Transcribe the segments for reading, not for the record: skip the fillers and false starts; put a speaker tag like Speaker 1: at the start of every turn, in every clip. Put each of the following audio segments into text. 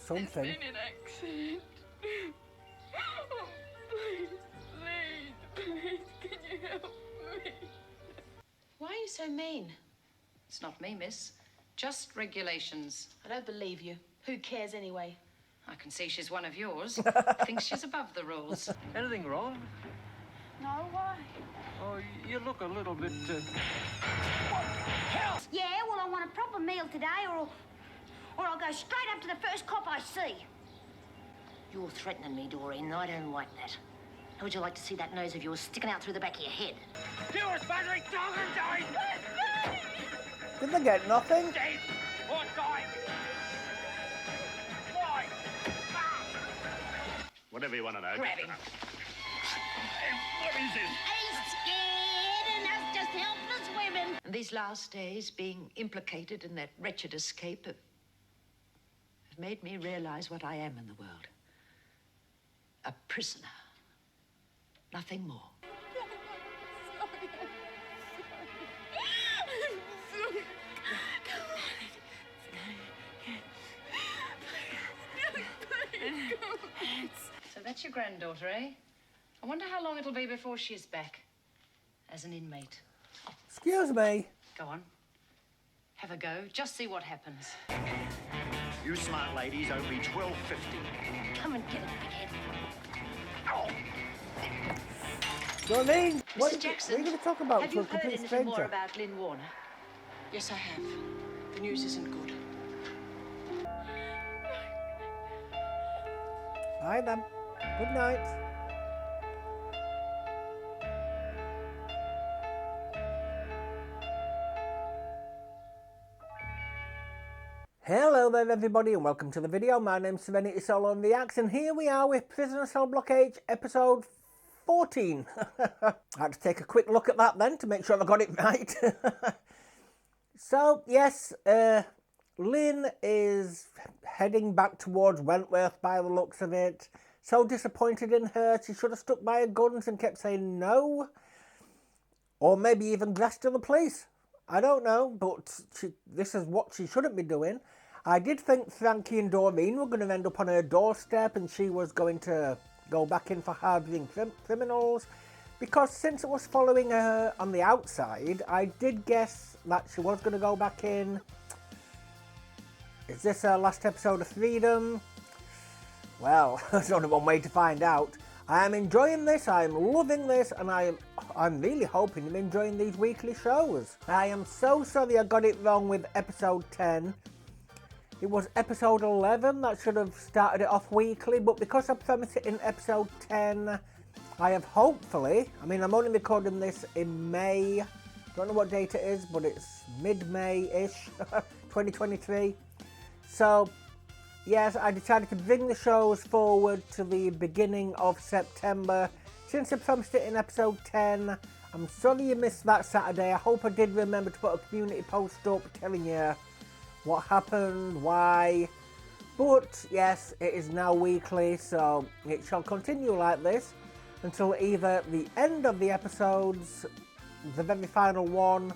Speaker 1: something.
Speaker 2: It's been an accident. Oh, please, can you help me?
Speaker 3: Why are you so mean?
Speaker 4: It's not me, miss. Just regulations.
Speaker 3: I don't believe you. Who cares anyway?
Speaker 4: I can see she's one of yours. Thinks she's above the rules.
Speaker 5: Anything wrong?
Speaker 2: No, why?
Speaker 5: Oh, you look a little bit,
Speaker 6: Yeah, well, I want a proper meal today, or I'll go straight up to the first cop I see. You're threatening me, Doreen, and I don't like that. How would you like to see that nose of yours sticking out through the back of your head?
Speaker 5: You was badly talking, Dave!
Speaker 1: Did they get nothing?
Speaker 5: Dave! Or die! Why?
Speaker 7: Whatever you want to know.
Speaker 4: Grab him.
Speaker 7: What is this?
Speaker 6: He's scared, and us just helpless women.
Speaker 4: And these last days, being implicated in that wretched escape have made me realize what I am in the world. A prisoner. Nothing more. So that's your granddaughter, eh? I wonder how long it'll be before she's back as an inmate.
Speaker 1: Excuse me.
Speaker 4: Go on. Have a go. Just see what happens.
Speaker 7: You smart ladies owe me $12.50.
Speaker 6: Come and get it, big head.
Speaker 1: Doreen, what
Speaker 4: Mrs. Jackson,
Speaker 1: are you going to talk about
Speaker 4: have
Speaker 1: to
Speaker 4: you
Speaker 1: a
Speaker 4: heard
Speaker 1: complete
Speaker 4: anything
Speaker 1: stranger?
Speaker 4: more about Lynn Warner?
Speaker 3: Yes, I have. The news isn't good.
Speaker 1: Hi then. Good night. Hello there everybody and welcome to the video. My name's SerenitySoloReacts and here we are with Prisoner Cell Block H episode 14. I had to take a quick look at that then to make sure I got it right. So yes, Lynn is heading back towards Wentworth by the looks of it. So disappointed in her. She should have stuck by her guns and kept saying no. Or maybe even grassed to the police. I don't know, but this is what she shouldn't be doing. I did think Frankie and Doreen were going to end up on her doorstep and she was going to go back in for harbouring criminals. Because since it was following her on the outside, I did guess that she was going to go back in. Is this her last episode of Freedom? Well, there's only one way to find out. I am enjoying this, I am loving this, and I'm really hoping I'm enjoying these weekly shows. I am so sorry I got it wrong with episode 10. It was episode 11 that should have started it off weekly, but because I premised it in episode 10, I have hopefully, I'm only recording this in May, don't know what date it is, but it's mid-May-ish, 2023. So, yes, I decided to bring the shows forward to the beginning of September. Since I promised it in episode 10, I'm sorry you missed that Saturday. I hope I did remember to put a community post up telling you what happened, why. But, yes, it is now weekly, so it shall continue like this until either the end of the episodes, the very final one,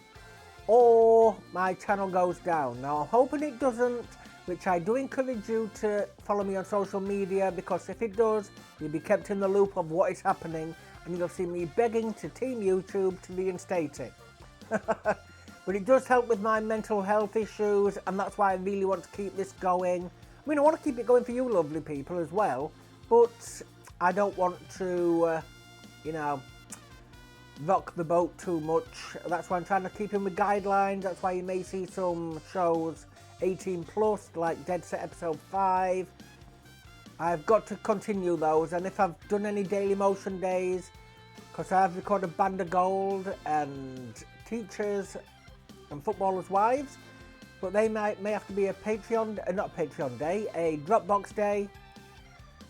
Speaker 1: or my channel goes down. Now, I'm hoping it doesn't, which I do encourage you to follow me on social media, because if it does, you'll be kept in the loop of what is happening and you'll see me begging to Team YouTube to reinstate it. But it does help with my mental health issues, and that's why I really want to keep this going. I want to keep it going for you lovely people as well, but I don't want to, rock the boat too much. That's why I'm trying to keep in with guidelines. That's why you may see some shows 18 plus, like Dead Set episode 5. I've got to continue those, and if I've done any Daily Motion days, because I've recorded Band of Gold and Teachers and Footballers' Wives, but they may have to be a Patreon, not Patreon day, a Dropbox day.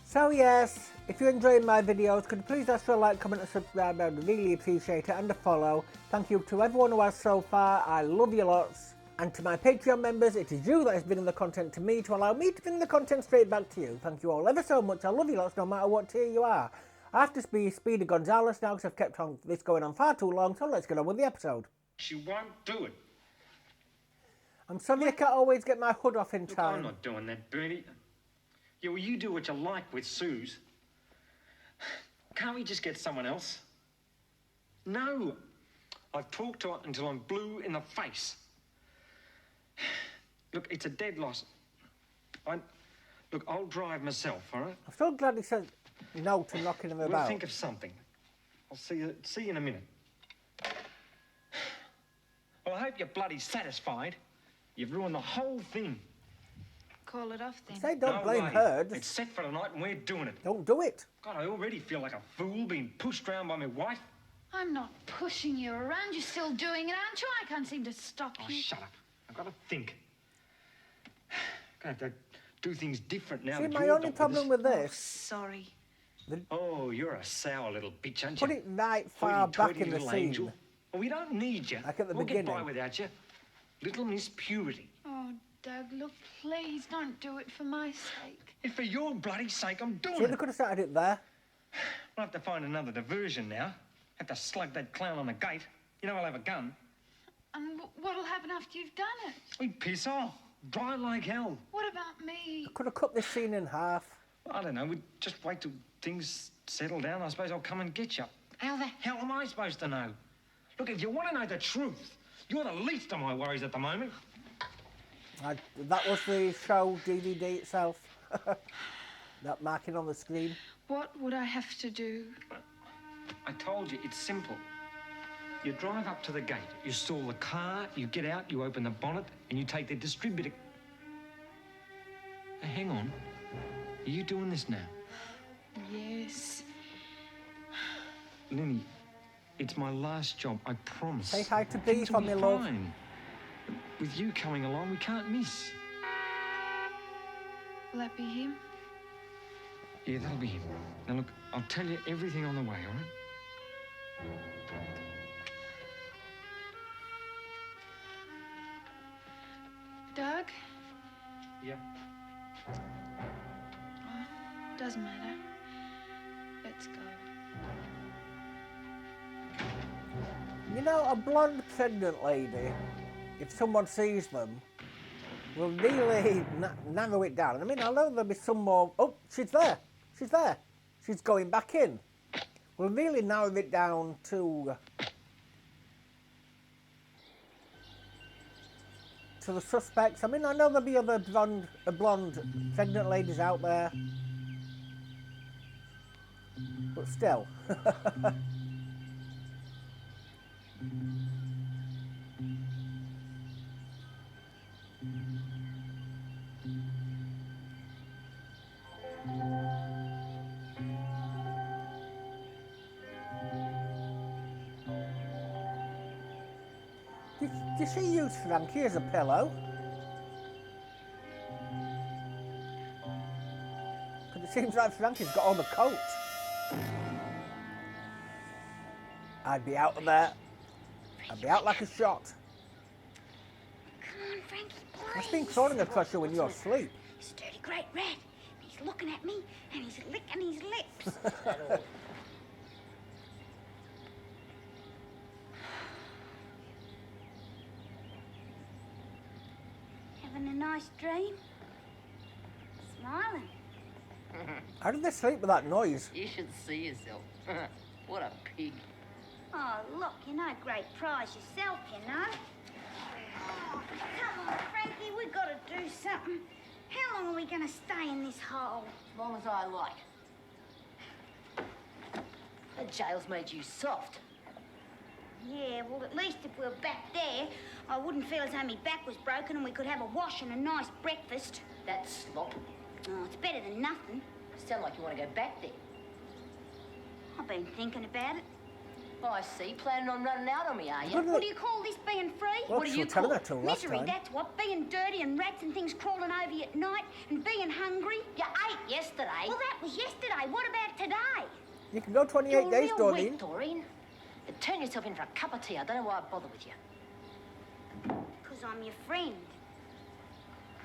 Speaker 1: So yes, if you're enjoying my videos, could you please ask for a like, comment and subscribe? I'd really appreciate it, and a follow. Thank you to everyone who has so far. I love you lots. And to my Patreon members, it is you that is bringing the content to me to allow me to bring the content straight back to you. Thank you all ever so much. I love you lots no matter what tier you are. I have to be Speedy Gonzales now because I've kept this going on far too long, so let's get on with the episode.
Speaker 5: She won't do it.
Speaker 1: I'm sorry I can't always get my hood off in
Speaker 5: Look,
Speaker 1: time.
Speaker 5: I'm not doing that, Bernie. Yeah, well, you do what you like with Suze. Can't we just get someone else? No. I've talked to her until I'm blue in the face. Look, it's a dead loss. Look, I'll drive myself, all right?
Speaker 1: I'm so glad he said no to knocking him
Speaker 5: We'll
Speaker 1: about.
Speaker 5: think of something. I'll see you in a minute. Well, I hope you're bloody satisfied. You've ruined the whole thing.
Speaker 3: Call it off then.
Speaker 1: Say don't
Speaker 5: No
Speaker 1: blame
Speaker 5: way.
Speaker 1: her.
Speaker 5: It's
Speaker 1: Just
Speaker 5: set for tonight and we're doing it.
Speaker 1: don't do it.
Speaker 5: God, I already feel like a fool being pushed around by my wife.
Speaker 2: I'm not pushing you around. You're still doing it, aren't you? I can't seem to stop
Speaker 5: Oh,
Speaker 2: you.
Speaker 5: shut up. I've got to think. I'm going to have to do things different now.
Speaker 1: See,
Speaker 5: that
Speaker 1: my
Speaker 5: you're
Speaker 1: only
Speaker 5: not
Speaker 1: problem
Speaker 5: us.
Speaker 1: with this,
Speaker 3: Sorry.
Speaker 5: Oh, you're a sour little bitch, aren't
Speaker 1: put
Speaker 5: you?
Speaker 1: it right far back
Speaker 5: Hoity-toity
Speaker 1: in the
Speaker 5: little
Speaker 1: scene.
Speaker 5: angel. Well, we don't need you.
Speaker 1: Like at the
Speaker 5: we'll get by
Speaker 1: beginning.
Speaker 5: without you. Little Miss Purity.
Speaker 2: Oh, Doug, look, please don't do it for my sake.
Speaker 5: If for your bloody sake, I'm doing
Speaker 1: See,
Speaker 5: it.
Speaker 1: they could have started it there.
Speaker 5: I'll have to find another diversion now. Have to slug that clown on the gate. You know I'll have a gun.
Speaker 2: And what'll happen after you've done it?
Speaker 5: We piss off. Dry like hell.
Speaker 2: What about me?
Speaker 1: Could have cut this scene in half.
Speaker 5: I don't know. We'd just wait till things settle down. I suppose I'll come and get you. How the hell am I supposed to know? Look, if you want to know the truth, you're the least of my worries at the moment.
Speaker 1: That was the show DVD itself. That marking on the screen.
Speaker 2: What would I have to do?
Speaker 5: I told you, it's simple. You drive up to the gate, you stall the car, you get out, you open the bonnet, and you take the distributor... Now, hang on. Are you doing this now?
Speaker 2: Yes.
Speaker 5: Linny, it's my last job, I promise.
Speaker 1: Say hi to
Speaker 5: Things
Speaker 1: Beef
Speaker 5: will
Speaker 1: on
Speaker 5: be
Speaker 1: me, love.
Speaker 5: fine. With you coming along, we can't miss.
Speaker 2: Will that be him?
Speaker 5: Yeah, that'll be him. Now, look, I'll tell you everything on the way, all right?
Speaker 2: Doug?
Speaker 5: Yeah.
Speaker 2: Doesn't matter. Let's go.
Speaker 1: You know, a blonde pregnant lady, if someone sees them, will really narrow it down. I mean, I know there'll be some more... Oh, she's there. She's there. She's going back in. We'll really narrow it down to the suspects. I mean, I know there'll be other blonde pregnant ladies out there. But still. Did she use Frankie as a pillow? Because it seems like Frankie's got all the coat. I'd be out of there. I'd be out like a shot.
Speaker 6: Come on, Frankie, please.
Speaker 1: What's been crawling across you when you're asleep?
Speaker 6: He's a dirty great rat. He's looking at me and he's licking his lips. Having a nice dream? Smiling.
Speaker 1: How did they sleep with that noise?
Speaker 8: You should see yourself. What a pig.
Speaker 6: Oh, look, you're no great prize yourself, you know. Oh, come on, Frankie, we've got to do something. How long are we going to stay in this hole?
Speaker 8: As long as I like. The jail's made you soft.
Speaker 6: Yeah, well, at least if we were back there, I wouldn't feel as though my back was broken and we could have a wash and a nice breakfast.
Speaker 8: That's slop.
Speaker 6: Oh, it's better than nothing.
Speaker 8: Sound like you want to go back there.
Speaker 6: I've been thinking about it.
Speaker 8: Oh, I see. Planning on running out on me, are you?
Speaker 1: What
Speaker 6: What do you call this, being free?
Speaker 1: Well,
Speaker 8: What do
Speaker 1: she
Speaker 8: you
Speaker 1: was telling
Speaker 8: call
Speaker 1: that to her last
Speaker 6: Misery,
Speaker 1: time.
Speaker 6: that's what. Being dirty and rats and things crawling over you at night and being hungry.
Speaker 8: You ate yesterday.
Speaker 6: Well, that was yesterday. What about today?
Speaker 1: You can go 28
Speaker 8: You're
Speaker 1: days,
Speaker 8: real
Speaker 1: Doreen.
Speaker 8: weak, Doreen. You turn yourself in for a cup of tea. I don't know why I bother with you.
Speaker 6: Because I'm your friend.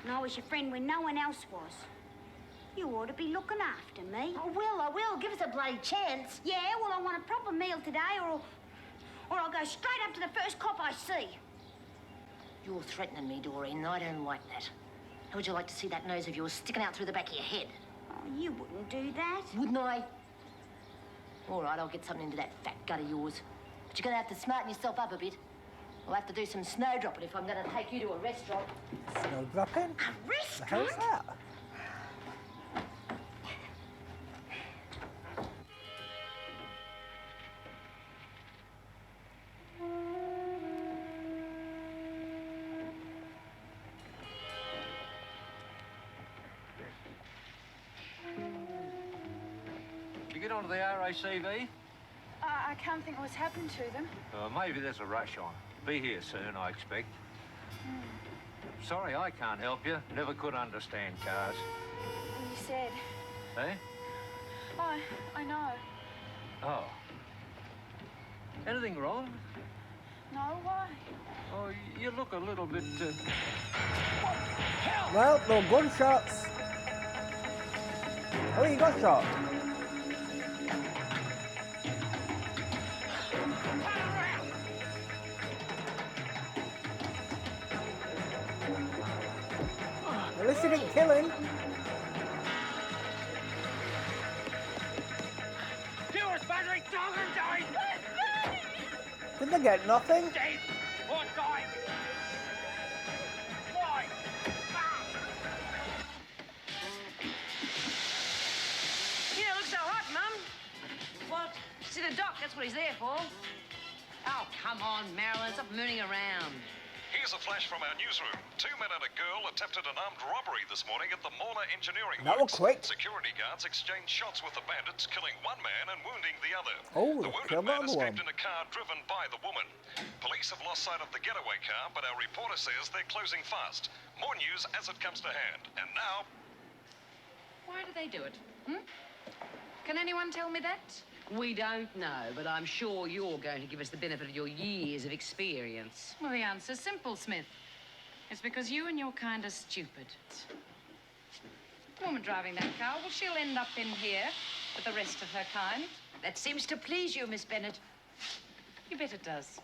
Speaker 6: And I was your friend when no one else was. You ought to be looking after me.
Speaker 8: I will. Give us a bloody chance.
Speaker 6: Yeah, well, I want a proper meal today or I'll go straight up to the first cop I see.
Speaker 8: You're threatening me, Doreen, and I don't like that.
Speaker 6: How would you like to see that nose of yours sticking out through the back of your head?
Speaker 3: Oh, you wouldn't do that.
Speaker 6: Wouldn't I? All right, I'll get something into that fat gut of yours. But you're going to have to smarten yourself up a bit. I'll have to do some snowdropping if I'm going to take you to a restaurant.
Speaker 1: Snow dropping?
Speaker 6: A
Speaker 1: The hell's
Speaker 6: restaurant?
Speaker 1: that?
Speaker 9: You get onto the RACV?
Speaker 3: I can't think what's happened to them.
Speaker 9: Maybe there's a rush on. Be here soon, I expect. Sorry, I can't help you. Never could understand cars.
Speaker 3: You said.
Speaker 9: Eh?
Speaker 3: Oh, I know.
Speaker 9: Oh. Anything wrong?
Speaker 3: No, why?
Speaker 9: Oh, you look a little bit...
Speaker 1: Well, no gunshots. Oh, you got shot. At least you didn't kill him.
Speaker 5: You was badly dog and died!
Speaker 1: Did they get nothing?
Speaker 5: Dead or died! Why?
Speaker 4: You don't look so hot, Mum. Well, see the doc, that's what he's there for. Oh, come on, Marilyn, stop mooning around.
Speaker 10: Here's a flash from our newsroom. 2 men and a girl attempted an armed robbery this morning at the Mauler Engineering
Speaker 1: That was
Speaker 10: Works.
Speaker 1: quick.
Speaker 10: Security guards exchanged shots with the bandits, killing one man and wounding the other.
Speaker 1: Oh,
Speaker 10: the
Speaker 1: they
Speaker 10: wounded
Speaker 1: killed
Speaker 10: man
Speaker 1: the other
Speaker 10: escaped
Speaker 1: one.
Speaker 10: in a car driven by the woman. Police have lost sight of the getaway car, but our reporter says they're closing fast. More news as it comes to hand. And now...
Speaker 4: Why do they do it? Can anyone tell me that? We don't know, but I'm sure you're going to give us the benefit of your years of experience.
Speaker 2: Well, the answer's simple, Smith. It's because you and your kind are stupid. The woman driving that car, well, she'll end up in here with the rest of her kind.
Speaker 4: That seems to please you, Miss Bennett.
Speaker 2: You bet it does.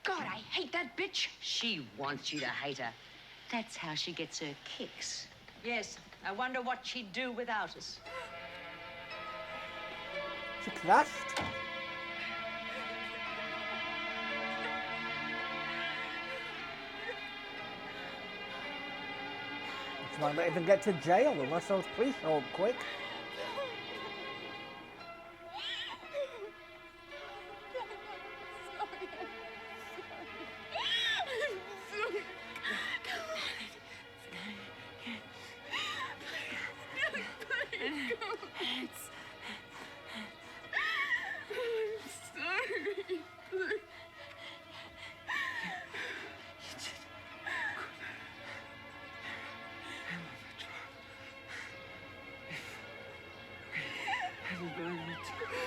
Speaker 2: God, I hate that bitch.
Speaker 4: She wants you to hate her. That's how she gets her kicks. Yes, I wonder what she'd do without us.
Speaker 1: She crashed. She might not even get to jail unless those police show up quick.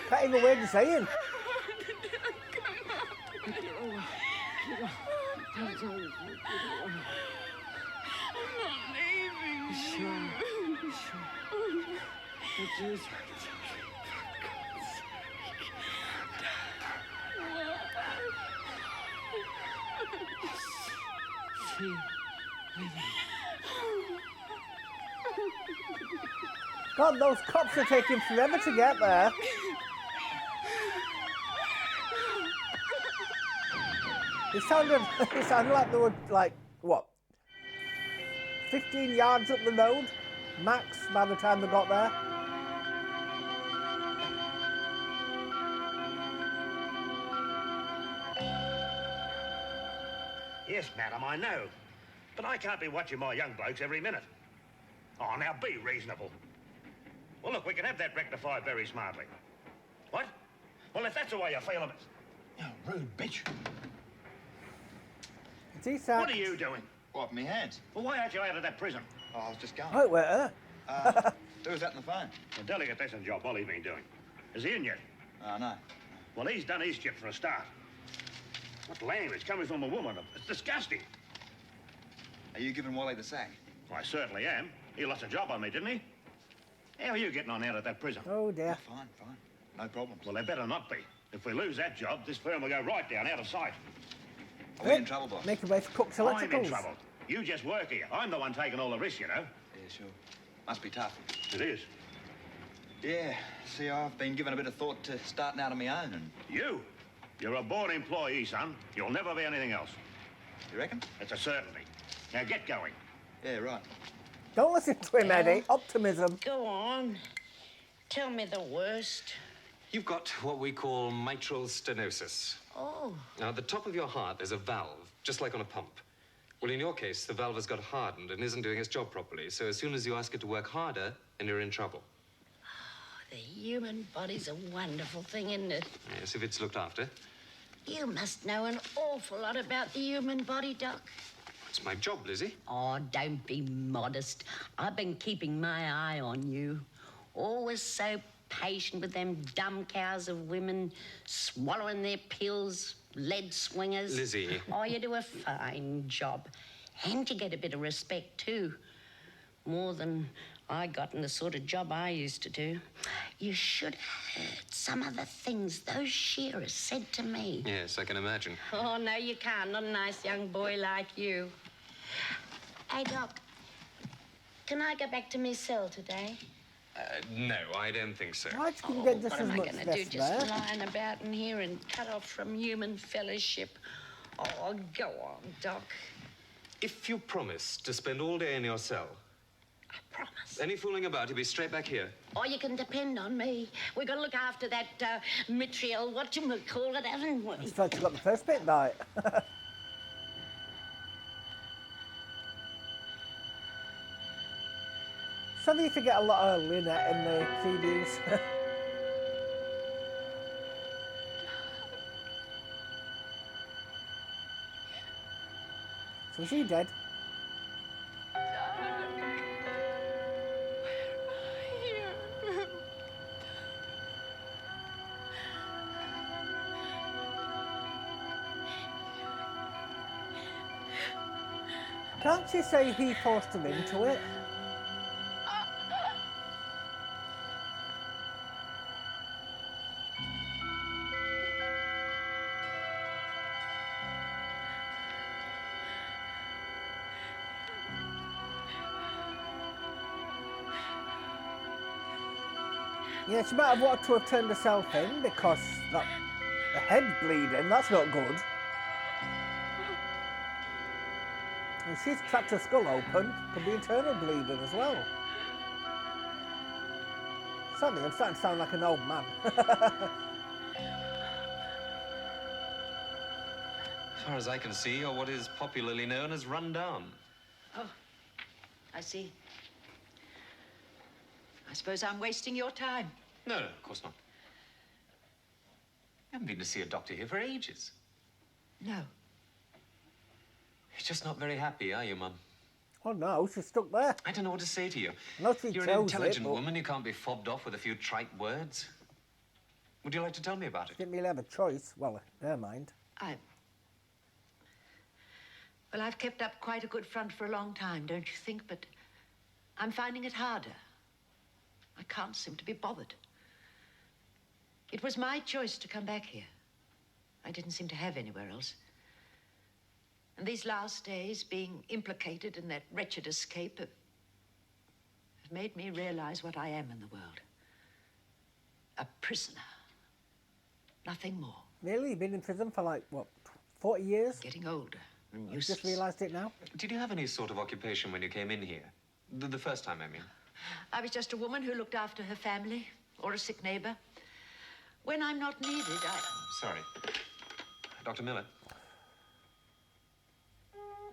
Speaker 1: Can't even wait to say him. God, those cops are taking forever to get there. It sounded like they were, like, what, 15 yards up the road, max, by the time they got there.
Speaker 7: Yes, madam, I know. But I can't be watching my young blokes every minute. Oh, now be reasonable. Well, look, we can have that rectified very smartly. What? Well, if that's the way you feel of it... Oh, rude bitch. What are you doing?
Speaker 11: What, me hands?
Speaker 7: Well, why aren't you out of that prison?
Speaker 11: Oh, I was just going.
Speaker 1: Oh, where?
Speaker 11: Who was that on the phone?
Speaker 7: The delicatessen job Ollie's been doing. Is he in yet?
Speaker 11: Oh, no.
Speaker 7: Well, he's done his chip for a start. What language coming from a woman? It's disgusting.
Speaker 11: Are you giving Wally the sack?
Speaker 7: I certainly am. He lost a job on me, didn't he? How are you getting on out of that prison?
Speaker 1: Oh, dear.
Speaker 11: Oh, fine. No problems.
Speaker 7: Well, they better not be. If we lose that job, this firm will go right down, out of sight.
Speaker 11: Are we in trouble, boss?
Speaker 1: Make your way for Cook's Electricals.
Speaker 7: I'm in trouble. You just work here. I'm the one taking all the risks, you know.
Speaker 11: Yeah, sure. Must be tough.
Speaker 7: It is.
Speaker 11: Yeah, see, I've been giving a bit of thought to starting out on my own and...
Speaker 7: You? You're a born employee, son. You'll never be anything else.
Speaker 11: You reckon?
Speaker 7: It's a certainty. Now get going.
Speaker 11: Yeah, right.
Speaker 1: Don't listen to him, Eddie. Optimism.
Speaker 12: Go on. Tell me the worst.
Speaker 13: You've got what we call mitral stenosis.
Speaker 12: Oh.
Speaker 13: Now, at the top of your heart, there's a valve, just like on a pump. Well, in your case, the valve has got hardened and isn't doing its job properly. So as soon as you ask it to work harder, then you're in trouble.
Speaker 12: The human body's a wonderful thing, isn't it?
Speaker 13: Yes, if it's looked after.
Speaker 12: You must know an awful lot about the human body, Doc.
Speaker 13: It's my job, Lizzie.
Speaker 12: Oh, don't be modest. I've been keeping my eye on you. Always so patient with them dumb cows of women, swallowing their pills, lead swingers.
Speaker 13: Lizzie.
Speaker 12: Oh, you do a fine job. And you get a bit of respect, too. More than I got in the sort of job I used to do. You should have heard some of the things those shearers said to me.
Speaker 13: Yes, I can imagine.
Speaker 12: Oh, no, you can't. Not a nice young boy like you. Hey, Doc, can I go back to my cell today?
Speaker 13: No, I don't think so.
Speaker 1: Why do you get just
Speaker 12: What
Speaker 1: as
Speaker 12: am I
Speaker 1: much
Speaker 12: going to do,
Speaker 1: left
Speaker 12: just
Speaker 1: there?
Speaker 12: lying about in here and cut off from human fellowship? Oh, go on, Doc.
Speaker 13: If you promise to spend all day in your cell,
Speaker 12: I promise.
Speaker 13: any fooling about, you'll be straight back here.
Speaker 12: Oh, you can depend on me. We've got to look after that Mitriel, whatchamacallit, haven't we?
Speaker 1: I just thought you got the first bit right. So they used to get a lot of Lynette in the CDs. So is he dead? Can't you say he forced him into it? Yeah, she might have wanted to have turned herself in because that, the head bleeding, that's not good. And she's cracked her skull open, could be internal bleeding as well. Suddenly I'm starting to sound like an old man.
Speaker 13: As far as I can see, you're what is popularly known as run down.
Speaker 4: Oh, I see. I suppose I'm wasting your time.
Speaker 13: No, of course not. You haven't been to see a doctor here for ages.
Speaker 4: No.
Speaker 13: You're just not very happy, are you, Mum?
Speaker 1: Oh no, she's stuck there.
Speaker 13: I don't know what to say to you.
Speaker 1: No, she
Speaker 13: You're an
Speaker 1: chose
Speaker 13: intelligent
Speaker 1: it, but
Speaker 13: woman. You can't be fobbed off with a few trite words. Would you like to tell me about
Speaker 1: she
Speaker 13: it?
Speaker 1: didn't really have a choice. Well, never mind.
Speaker 4: Well, I've kept up quite a good front for a long time, don't you think? But I'm finding it harder. I can't seem to be bothered. It was my choice to come back here. I didn't seem to have anywhere else. And these last days, being implicated in that wretched escape, have made me realize what I am in the world. A prisoner. Nothing more.
Speaker 1: Really? You've been in prison for like, what, 40 years?
Speaker 4: Getting older and
Speaker 1: You
Speaker 4: useless.
Speaker 1: just realised it now?
Speaker 13: Did you have any sort of occupation when you came in here? The first time, I mean.
Speaker 4: I was just a woman who looked after her family or a sick neighbor. When I'm not needed,
Speaker 13: Sorry. Dr. Miller.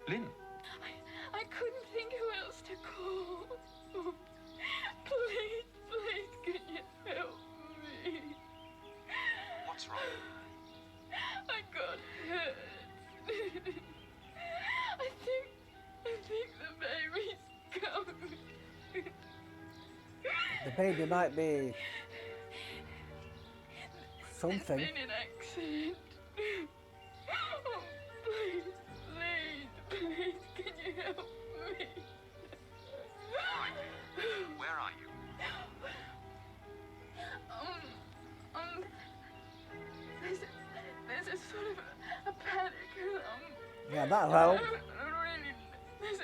Speaker 13: Lynn.
Speaker 3: I couldn't think who else to call. Please, please, can you help me?
Speaker 13: What's wrong?
Speaker 3: I got hurt. I think the baby's coming.
Speaker 1: The baby might be something.
Speaker 3: There's been an accident. Oh, please, please, can you help me?
Speaker 13: Where are you?
Speaker 3: There's a sort of a panic.
Speaker 1: Yeah, that'll help.
Speaker 3: Really, there's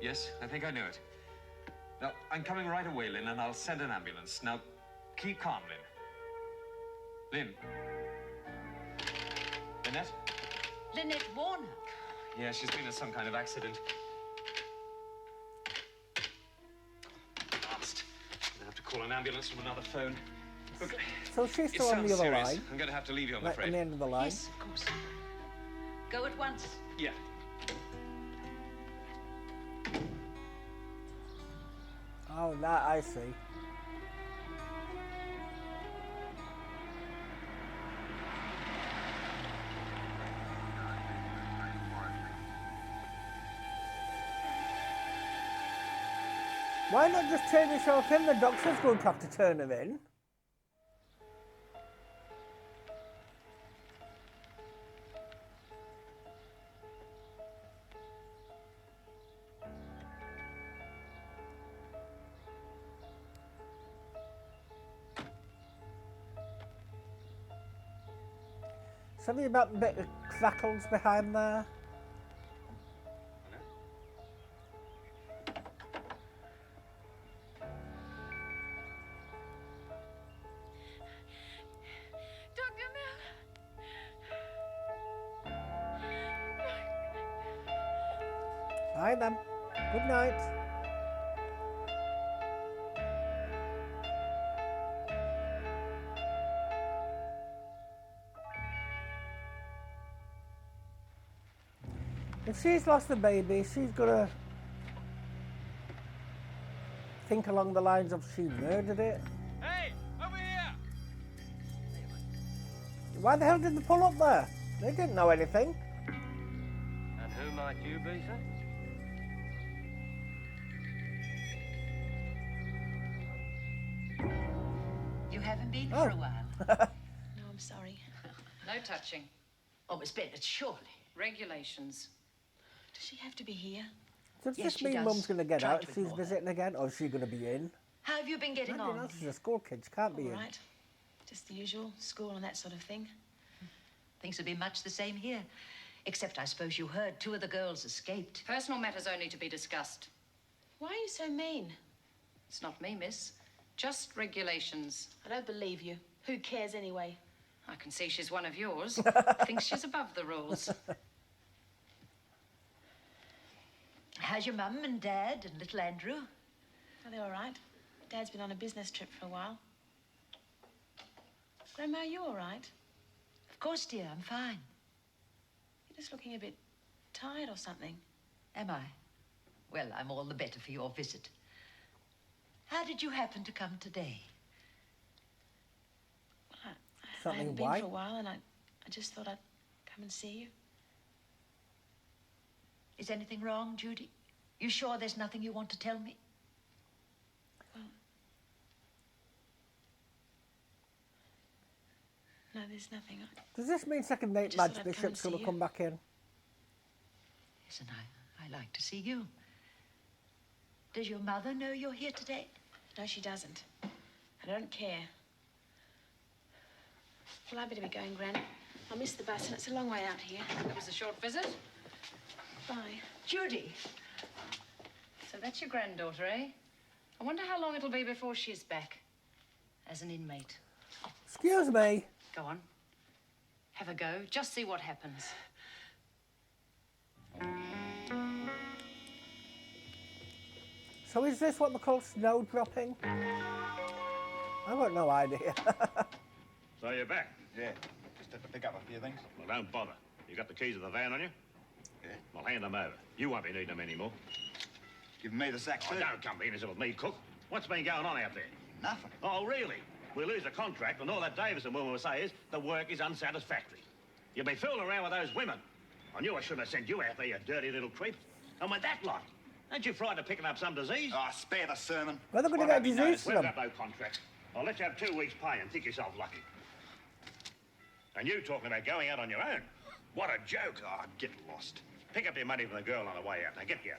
Speaker 13: Yes, I think I know it. Now, I'm coming right away, Lynn, and I'll send an ambulance. Now, keep calm, Lynn. Lynn? Lynette?
Speaker 4: Lynette Warner.
Speaker 13: Yeah, she's been in some kind of accident. Last. I'm gonna have to call an ambulance from another phone. Look,
Speaker 1: So she's still on the other
Speaker 13: serious.
Speaker 1: line.
Speaker 13: I'm gonna have to leave you, I'm
Speaker 1: Right
Speaker 13: afraid.
Speaker 1: on the end of the line.
Speaker 4: Yes, of course. Go at once.
Speaker 13: Yeah.
Speaker 1: Oh, that I see. Why not just turn yourself in? The doctor's going to have to turn her in. Something about a bit of crackles behind there.
Speaker 3: Dr. Mel.
Speaker 1: Hi then. Good night. If she's lost the baby, she's gonna think along the lines of she murdered it.
Speaker 14: Hey, over here!
Speaker 1: Why the hell did they pull up there? They didn't know anything.
Speaker 14: And who might you be, sir?
Speaker 4: You haven't been
Speaker 1: Oh.
Speaker 4: for a while.
Speaker 2: No, I'm sorry. No touching.
Speaker 4: Oh, Miss Bennett, surely.
Speaker 2: Regulations.
Speaker 3: Does she have to be here?
Speaker 1: Does
Speaker 4: Yes,
Speaker 1: this
Speaker 4: she
Speaker 1: mean
Speaker 4: does.
Speaker 1: Mum's going to get
Speaker 4: Try
Speaker 1: out
Speaker 4: to
Speaker 1: if she's
Speaker 4: ignore her.
Speaker 1: visiting again? Or is she going to be in?
Speaker 4: How have you been getting
Speaker 1: Nobody
Speaker 4: on?
Speaker 1: else is a school kid. She can't be
Speaker 3: All
Speaker 1: in.
Speaker 3: right. Just the usual, school and that sort of thing.
Speaker 4: Things have been much the same here. Except I suppose you heard 2 of the girls escaped.
Speaker 2: Personal matters only to be discussed.
Speaker 3: Why are you so mean?
Speaker 2: It's not me, miss. Just regulations.
Speaker 3: I don't believe you. Who cares anyway?
Speaker 2: I can see she's one of yours. Thinks she's above the rules.
Speaker 4: How's your mum and dad and little Andrew?
Speaker 3: Are they all right? Dad's been on a business trip for a while. Grandma, are you all right?
Speaker 4: Of course, dear, I'm fine.
Speaker 3: You're just looking a bit tired or something.
Speaker 4: Am I? Well, I'm all the better for your visit. How did you happen to come today?
Speaker 3: Well, I
Speaker 1: Something
Speaker 3: hadn't been
Speaker 1: why?
Speaker 3: for a while, and I just thought I'd come and see you.
Speaker 4: Is anything wrong, Judy? You sure there's nothing you want to tell me?
Speaker 3: No, there's nothing.
Speaker 1: Does this mean second mate
Speaker 3: Just
Speaker 1: Madge
Speaker 3: thought I'd come and
Speaker 1: Bishop's
Speaker 3: see
Speaker 1: going to
Speaker 3: you.
Speaker 1: come back in?
Speaker 4: Yes, and I like to see you. Does your mother know you're here today?
Speaker 3: No, she doesn't. I don't care. Well, I better be going, Gran. I'll miss the bus, and it's a long way out here.
Speaker 2: It was a short visit.
Speaker 3: Bye.
Speaker 4: Judy!
Speaker 2: So that's your granddaughter, eh? I wonder how long it'll be before she's back. As an inmate.
Speaker 1: Excuse me.
Speaker 2: Go on. Have a go. Just see what happens.
Speaker 1: So is this what they call snow dropping? I've got no idea.
Speaker 7: So you're back?
Speaker 11: Yeah, just had to pick up a few things.
Speaker 7: Well, don't bother. You got the keys of the van on you?
Speaker 11: Yeah.
Speaker 7: Well, hand them over. You won't be needing them anymore.
Speaker 11: Giving me the sack,
Speaker 7: Oh,
Speaker 11: too.
Speaker 7: don't come in as with me, cook. What's been going on out there?
Speaker 11: Nothing.
Speaker 7: Oh, really? We lose the contract, and all that Davison woman will say is the work is unsatisfactory. You've been fooling around with those women. I knew I shouldn't have sent you out there, you dirty little creep. And with that lot, aren't you frightened of picking up some disease?
Speaker 11: Oh, spare the sermon.
Speaker 1: Well, they're going to
Speaker 7: What
Speaker 1: get
Speaker 7: have you
Speaker 1: disease
Speaker 7: noticed?
Speaker 1: from
Speaker 7: We've
Speaker 1: them.
Speaker 7: got no contract. I'll let you have 2 weeks' pay and think yourself lucky. And you talking about going out on your own? What a joke.
Speaker 11: Oh, get lost.
Speaker 7: Pick up your money from the girl on the way out. Now, get you.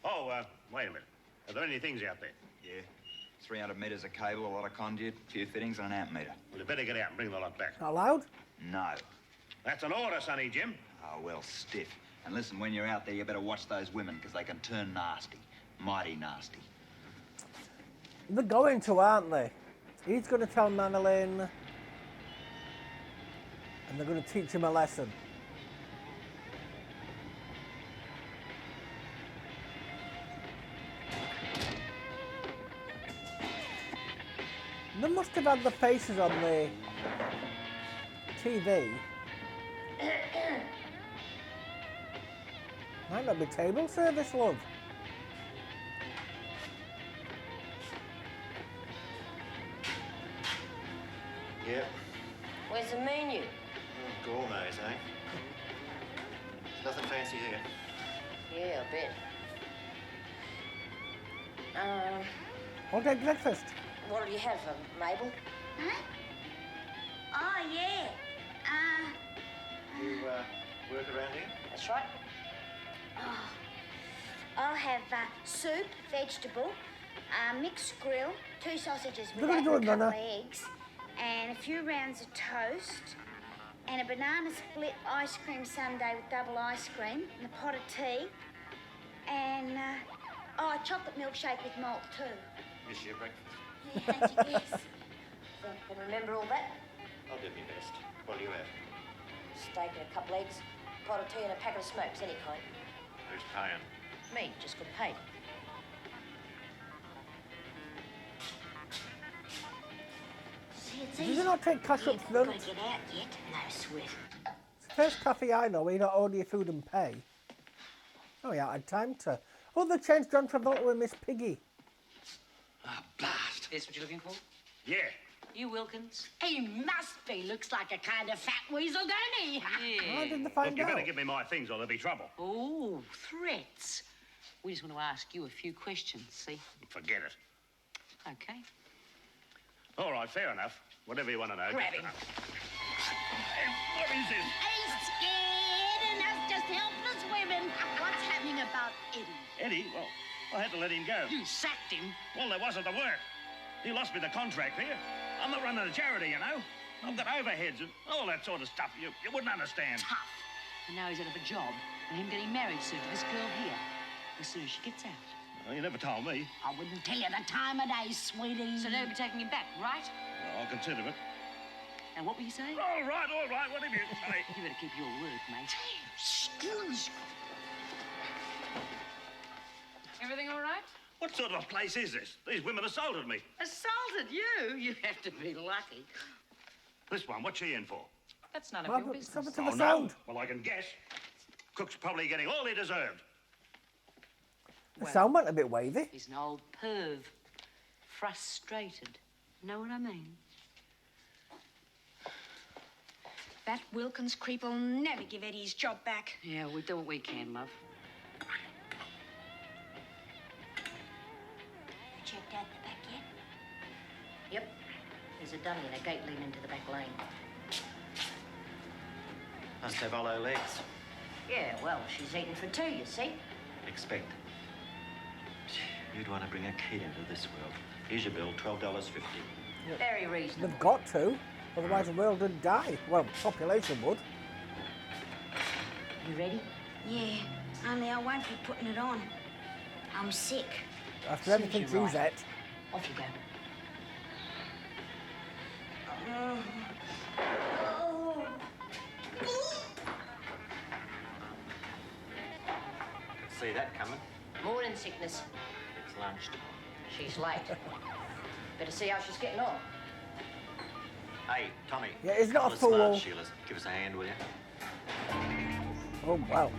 Speaker 7: Oh, wait a minute. Are there any things out there?
Speaker 11: Yeah. 300 metres of cable, a lot of conduit, a few fittings, and an amp meter.
Speaker 7: Well, you better get out and bring the lot back.
Speaker 1: Not allowed?
Speaker 11: No.
Speaker 7: That's an order, Sonny Jim.
Speaker 11: Oh, well, stiff. And listen, when you're out there, you better watch those women, because they can turn nasty. Mighty nasty.
Speaker 1: They're going to, aren't they? He's going to tell Manolin, and they're going to teach him a lesson. They must have had the faces on the TV. Might not be table service, love.
Speaker 15: Yep.
Speaker 8: Where's the menu?
Speaker 15: Gourmets, eh? There's nothing fancy here.
Speaker 8: Yeah, I bet.
Speaker 1: All day breakfast.
Speaker 8: What'll you have, Mabel?
Speaker 6: Huh? Oh, yeah.
Speaker 15: You, work around here?
Speaker 8: That's right.
Speaker 6: Oh, I'll have soup, vegetable, mixed grill, 2 sausages with
Speaker 1: Look at
Speaker 6: that,
Speaker 1: it
Speaker 6: and a
Speaker 1: going,
Speaker 6: couple of
Speaker 1: Nana.
Speaker 6: eggs, and a few rounds of toast, and a banana split ice cream sundae with double ice cream, and a pot of tea, and a chocolate milkshake with malt too.
Speaker 15: Miss your breakfast.
Speaker 6: Yeah, yes.
Speaker 8: Can remember all that?
Speaker 15: I'll do my best. What do you have?
Speaker 8: Steak and a couple eggs, pot of tea and a packet of smokes, any kind.
Speaker 15: Who's paying?
Speaker 8: Me, just got paid.
Speaker 6: See, it's
Speaker 1: Does
Speaker 6: easy.
Speaker 1: it not take cash up
Speaker 6: You've
Speaker 1: front?
Speaker 6: got to get out yet. No sweat.
Speaker 1: It's the first cafe I know where you don't order your food and pay. Oh, yeah, I had time to. Oh, they changed John Travolta with Miss Piggy.
Speaker 5: Ah, blast.
Speaker 16: This what you're looking for?
Speaker 7: Yeah.
Speaker 12: You, Wilkins? He must be. Looks like a kind of fat weasel, don't he?
Speaker 1: Yeah. How did they
Speaker 7: Look,
Speaker 1: find
Speaker 7: you better
Speaker 1: out?
Speaker 7: give me my things or there'll be trouble.
Speaker 12: Oh, threats. We just want to ask you a few questions, see?
Speaker 7: Forget it.
Speaker 12: Okay.
Speaker 7: All right, fair enough. Whatever you want to know.
Speaker 12: Grab
Speaker 7: just
Speaker 12: him.
Speaker 7: What is this?
Speaker 12: He's scared and us just helpless women. What's happening about Eddie?
Speaker 7: Eddie? Well, I had to let him go.
Speaker 12: You sacked him.
Speaker 7: Well, there wasn't the work. He lost me the contract here. I'm not running a charity, you know. I've got overheads and all that sort of stuff. You wouldn't understand.
Speaker 12: Tough. And now he's out of a job. And him getting married soon to this girl here. As soon as she gets out.
Speaker 7: Well, you never told me.
Speaker 12: I wouldn't tell you the time of day, sweetie. So they'll be taking him back, right?
Speaker 7: Well, I'll consider it.
Speaker 12: And what were you saying?
Speaker 7: All right, whatever you say.
Speaker 12: You better keep your word, mate.
Speaker 2: Everything all right?
Speaker 7: What sort of a place is this? These women assaulted me.
Speaker 12: Assaulted you? You have to be lucky.
Speaker 7: This one, what's she in for?
Speaker 2: That's none of
Speaker 1: Well,
Speaker 2: your
Speaker 1: but
Speaker 2: business.
Speaker 1: something to
Speaker 7: Oh,
Speaker 1: the
Speaker 7: no.
Speaker 1: sound.
Speaker 7: Well, I can guess. Cook's probably getting all he deserved.
Speaker 1: The sound went a bit wavy.
Speaker 12: He's an old perv. Frustrated. Know what I mean?
Speaker 6: That Wilkins creep will never give Eddie his job back.
Speaker 12: Yeah, we'll do what we can, love.
Speaker 6: You checked out the back yet?
Speaker 8: Yep. There's a dummy and a gate leading into the back lane.
Speaker 15: Must have hollow legs.
Speaker 8: Yeah, well, she's eating for two, you see.
Speaker 15: Expect. You'd want to bring a kid into this world. Here's your bill, $12.50.
Speaker 8: Very reasonable.
Speaker 1: They've got to, otherwise the world would die. Well, population would.
Speaker 8: You ready?
Speaker 6: Yeah, only I won't be putting it on. I'm sick.
Speaker 1: After everything
Speaker 8: Suits you
Speaker 1: she's
Speaker 8: right.
Speaker 1: at.
Speaker 8: Off you go.
Speaker 15: See that coming?
Speaker 8: Morning sickness.
Speaker 15: It's lunch.
Speaker 8: She's late. Better see how she's getting on.
Speaker 15: Hey, Tommy.
Speaker 1: Yeah, he's not a
Speaker 15: Let's smart,
Speaker 1: fool.
Speaker 15: Sheila. Give us a hand, will you?
Speaker 1: Oh, wow.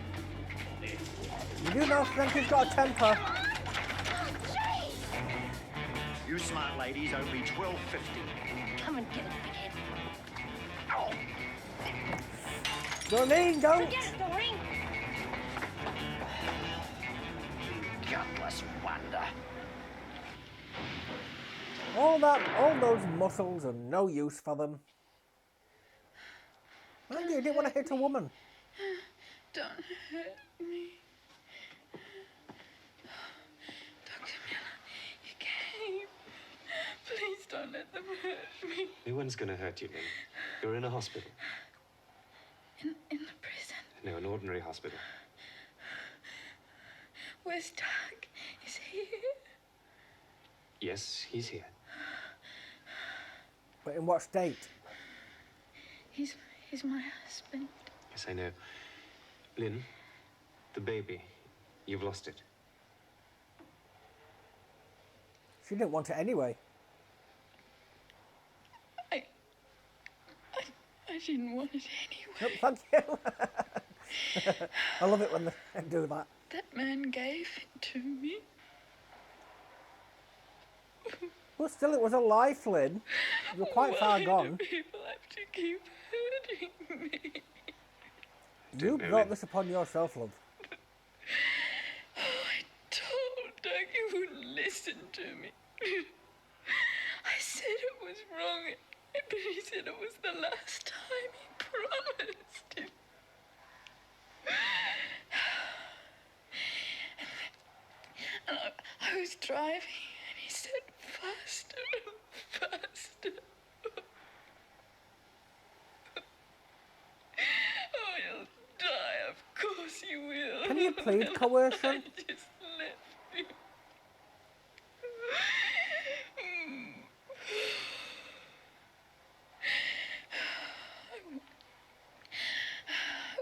Speaker 1: You do know Frankie's got a temper.
Speaker 15: You smart ladies owe me $12.50.
Speaker 8: Come and get it, big head.
Speaker 1: Doreen, don't.
Speaker 6: Forget it, Doreen.
Speaker 15: Gutless wonder.
Speaker 1: All those muscles are no use for them. Mind you, you didn't want to hit a woman.
Speaker 3: Don't hurt me. Dr. Miller, you came. Please don't let them hurt me.
Speaker 13: No one's going to hurt you, Lynn. You're in a hospital.
Speaker 3: In the prison.
Speaker 13: No, an ordinary hospital.
Speaker 3: Where's Doug? Is he here?
Speaker 13: Yes, he's here.
Speaker 1: But in what state?
Speaker 3: He's my husband.
Speaker 13: Yes, I know. Lynn, the baby, you've lost it.
Speaker 1: She didn't want it anyway.
Speaker 3: I didn't want it anyway.
Speaker 1: Nope, thank you. I love it when they do that.
Speaker 3: That man gave it to me.
Speaker 1: Well, still, it was a life, Lynn. You're quite far gone.
Speaker 3: Why do people have to keep hurting me?
Speaker 1: You brought this upon yourself, love.
Speaker 3: Oh, I told Doug he wouldn't listen to me. I said it was wrong, but he said it was the last time. He promised him. And I was driving, and he said, faster and faster. Oh, you'll die, of course you will.
Speaker 1: Can you plead coercion?
Speaker 3: Just let me.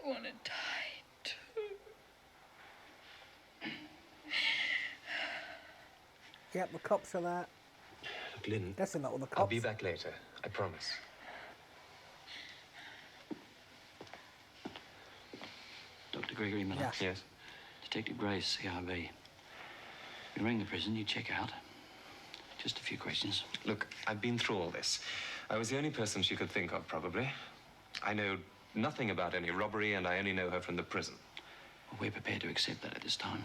Speaker 3: I want to die too.
Speaker 1: Yep, the cops are there.
Speaker 13: Look, Lynn,
Speaker 1: Guessing that with the cops.
Speaker 13: I'll be back later. I promise.
Speaker 16: Dr. Gregory Miller.
Speaker 1: Yes.
Speaker 13: Yes.
Speaker 16: Detective Grace, CRB. We rang the prison, you check out. Just a few questions.
Speaker 13: Look, I've been through all this. I was the only person she could think of, probably. I know nothing about any robbery, and I only know her from the prison.
Speaker 16: Well, we're prepared to accept that at this time.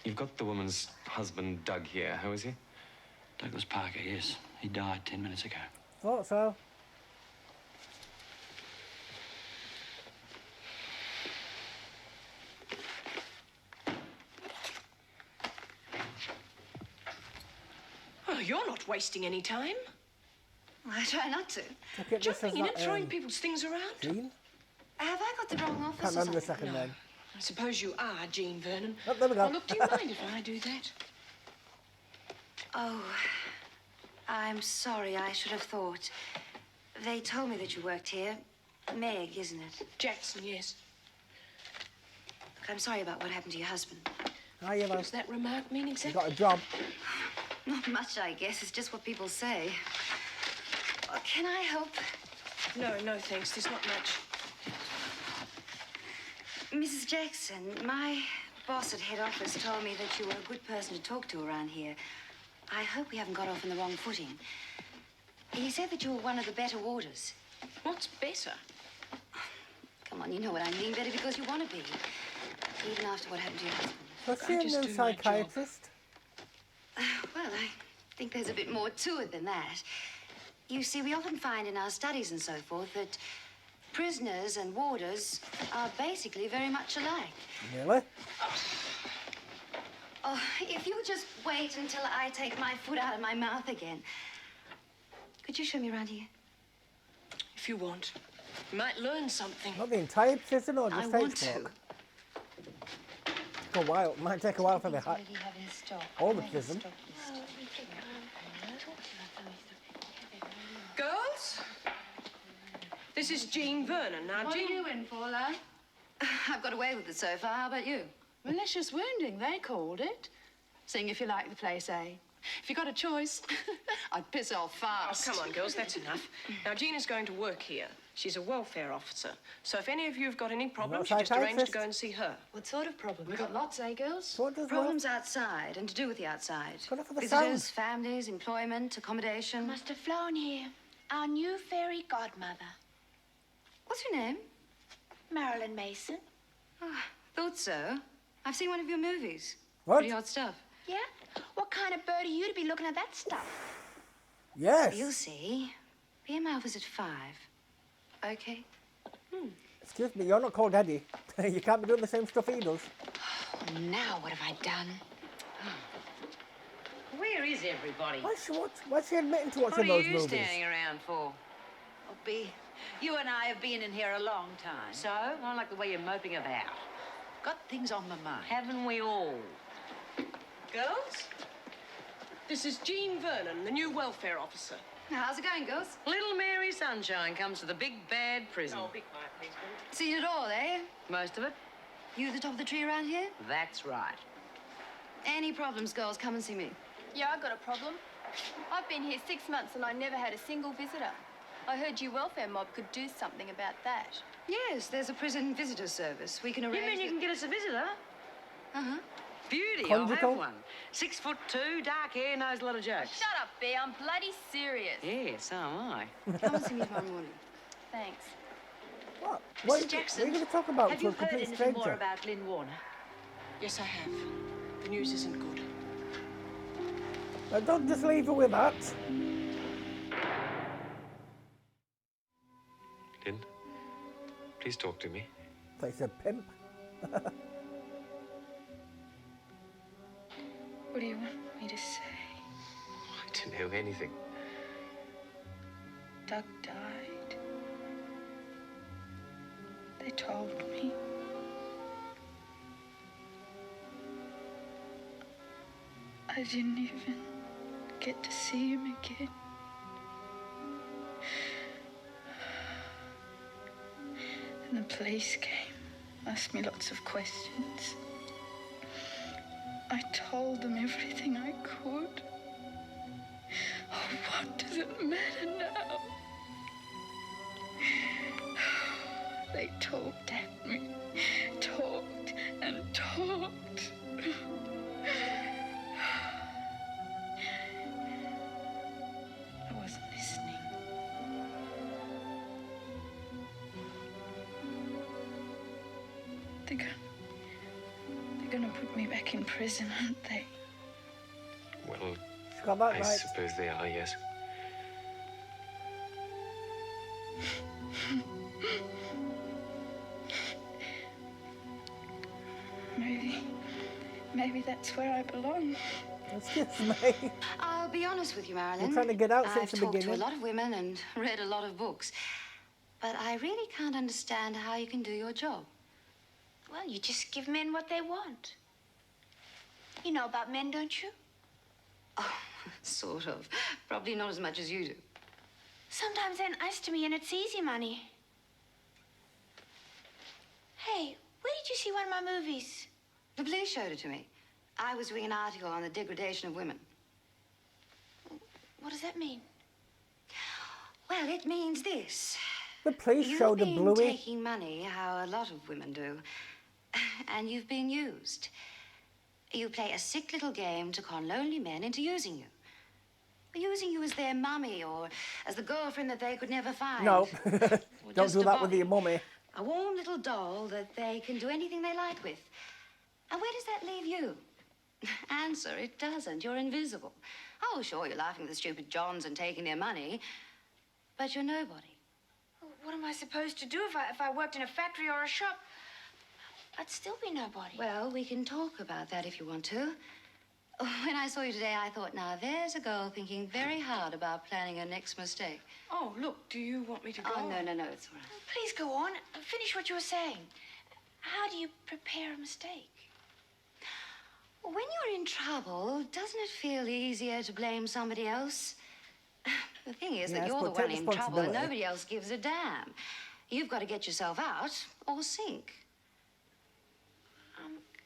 Speaker 13: You've got the woman's husband, Doug, here. How is he?
Speaker 16: Douglas Parker, yes. He died 10 minutes ago.
Speaker 1: Thought so.
Speaker 17: Oh, you're not wasting any time.
Speaker 6: Well, I try not to.
Speaker 1: Okay, this
Speaker 17: Jumping
Speaker 1: is
Speaker 17: in
Speaker 1: not,
Speaker 17: and throwing people's things around.
Speaker 1: Jean?
Speaker 6: Have I got the wrong office
Speaker 1: Can't
Speaker 6: or
Speaker 1: remember the
Speaker 6: something?
Speaker 1: second name.
Speaker 17: I suppose you are Jean Vernon.
Speaker 1: Oh, there we go.
Speaker 17: Well, look, do you mind if I do that?
Speaker 6: Oh, I'm sorry. I should have thought. They told me that you worked here. Meg, isn't it?
Speaker 17: Jackson, yes.
Speaker 6: Look, I'm sorry about what happened to your husband.
Speaker 1: How you,
Speaker 17: Does that remark mean
Speaker 1: You
Speaker 17: exactly?
Speaker 1: got a job.
Speaker 6: Not much, I guess. It's just what people say. Well, can I help?
Speaker 17: No, thanks. There's not much.
Speaker 6: Mrs. Jackson, my boss at head office told me that you were a good person to talk to around here. I hope we haven't got off on the wrong footing. He said that you were one of the better warders.
Speaker 17: What's better?
Speaker 6: Come on, you know what I mean. Better because you want to be. Even after what happened to your husband.
Speaker 1: Was
Speaker 17: I
Speaker 1: she a
Speaker 17: just
Speaker 1: new
Speaker 17: do my job.
Speaker 1: psychiatrist?
Speaker 6: Well, I think there's a bit more to it than that. You see, we often find in our studies and so forth that prisoners and warders are basically very much alike.
Speaker 1: Really?
Speaker 6: Oh, if you'll just wait until I take my foot out of my mouth again. Could you show me around here?
Speaker 17: If you want. You might learn something.
Speaker 1: Not the entire prison or
Speaker 17: I
Speaker 1: just
Speaker 17: want
Speaker 1: Facebook? A while. It might take a while for the all the prison.
Speaker 17: Girls? This is Jean Vernon. Now,
Speaker 2: What
Speaker 17: Jean...
Speaker 2: are you in for, love?
Speaker 6: I've got away with it so far. How about you?
Speaker 2: Malicious wounding, they called it. Seeing if you like the place, eh? If you got a choice, I'd piss off fast.
Speaker 17: Oh, come on, girls, that's enough. Now, Jean is going to work here. She's a welfare officer. So if any of you have got any problems, you just arrange to go and see her.
Speaker 2: What sort of problems? We've got lots, eh, girls?
Speaker 1: What does
Speaker 6: Problems outside and to do with the outside.
Speaker 1: Got it for the
Speaker 6: Visitors,
Speaker 1: sound.
Speaker 6: families, employment, accommodation.
Speaker 2: Must have flown here. Our new fairy godmother.
Speaker 6: What's your name?
Speaker 2: Marilyn Mason.
Speaker 6: Oh, thought so. I've seen one of your movies.
Speaker 1: What?
Speaker 6: Pretty odd stuff.
Speaker 2: Yeah? What kind of bird are you to be looking at that stuff?
Speaker 1: Yes.
Speaker 6: You'll see. Be in my office at 5. Okay?
Speaker 1: Excuse me, you're not called Eddie. You can't be doing the same stuff he does.
Speaker 2: Now what have I done?
Speaker 12: Where is everybody?
Speaker 1: Why's she admitting to
Speaker 12: What
Speaker 1: watching
Speaker 12: are
Speaker 1: those
Speaker 12: you
Speaker 1: movies?
Speaker 12: standing around for? Oh, B, you and I have been in here a long time. So? I don't like the way you're moping about.
Speaker 4: got things on my mind.
Speaker 12: Haven't we all?
Speaker 17: Girls? This is Jean Vernon, the new welfare officer.
Speaker 18: How's it going, girls?
Speaker 12: Little Mary Sunshine comes to the big bad prison.
Speaker 17: Oh, be quiet, please, Bill.
Speaker 18: Seen it all, eh?
Speaker 12: Most of it?
Speaker 18: You the top of the tree around here?
Speaker 12: That's right.
Speaker 18: Any problems, girls, come and see me.
Speaker 19: Yeah, I got a problem. I've been here 6 months and I never had a single visitor. I heard you welfare mob could do something about that.
Speaker 18: Yes, there's a prison visitor service. We can arrange...
Speaker 12: You mean you can get us a visitor?
Speaker 18: Uh-huh.
Speaker 12: Beauty,
Speaker 1: Conjugal?
Speaker 12: I'll have one. 6'2", dark hair, knows a lot of jokes.
Speaker 19: Shut up, Bea. I'm bloody serious.
Speaker 12: Yeah, so am I.
Speaker 18: Come and see me tomorrow morning.
Speaker 19: Thanks.
Speaker 1: What?
Speaker 4: Mrs.
Speaker 1: What are
Speaker 4: Jackson,
Speaker 1: you going to talk about
Speaker 4: have
Speaker 1: to
Speaker 4: you
Speaker 1: a
Speaker 4: heard
Speaker 1: complete
Speaker 4: anything
Speaker 1: stranger?
Speaker 4: more about Lynn Warner?
Speaker 17: Yes, I have. The news isn't good.
Speaker 1: Don't just leave her with that.
Speaker 13: Lynn, please talk to me.
Speaker 1: They said pimp.
Speaker 3: What do you want me to say?
Speaker 13: I didn't know anything.
Speaker 3: Doug died. They told me. I didn't even get to see him again. And the police came, asked me lots of questions. I told them everything I could. Oh, what does it matter now? They talked at me, talked and talked. I wasn't listening. They're gonna put me back in prison, aren't they?
Speaker 13: Well,
Speaker 1: Got that
Speaker 13: I
Speaker 1: right.
Speaker 13: suppose they are, yes.
Speaker 3: Maybe that's where I belong.
Speaker 1: Excuse me.
Speaker 18: I'll be honest with you, Marilyn.
Speaker 1: You're trying to get out
Speaker 18: I've
Speaker 1: since the
Speaker 18: talked
Speaker 1: beginning.
Speaker 18: to a lot of women and read a lot of books. But I really can't understand how you can do your job.
Speaker 6: Well, you just give men what they want. You know about men, don't you?
Speaker 18: Oh, sort of. Probably not as much as you do.
Speaker 6: Sometimes they're nice to me and it's easy money. Hey, where did you see one of my movies?
Speaker 18: The police showed it to me. I was doing an article on the degradation of women.
Speaker 6: What does that mean?
Speaker 18: Well, it means this.
Speaker 1: The police showed a
Speaker 18: You've
Speaker 1: bluey.
Speaker 18: been taking money, how a lot of women do, and you've been used. You play a sick little game to con lonely men into using you. Using you as their mummy or as the girlfriend that they could never find.
Speaker 1: No,
Speaker 18: Or
Speaker 1: don't
Speaker 18: just
Speaker 1: do
Speaker 18: a
Speaker 1: that with
Speaker 18: body.
Speaker 1: your mummy.
Speaker 18: A warm little doll that they can do anything they like with. And where does that leave you? Answer, it doesn't. You're invisible. Oh, sure, you're laughing at the stupid Johns and taking their money, but you're nobody.
Speaker 6: What am I supposed to do if I worked in a factory or a shop? I'd still be nobody.
Speaker 18: Well, we can talk about that if you want to. When I saw you today, I thought, now, there's a girl thinking very hard about planning her next mistake.
Speaker 17: Oh, look, do you want me to go?
Speaker 18: Oh, no, it's all right.
Speaker 6: Please go on. Finish what you were saying. How do you prepare a mistake?
Speaker 18: When you're in trouble, doesn't it feel easier to blame somebody else? The thing is that
Speaker 1: Yes,
Speaker 18: you're the
Speaker 1: but take
Speaker 18: one in trouble and
Speaker 1: responsibility.
Speaker 18: nobody else gives a damn. You've got to get yourself out or sink.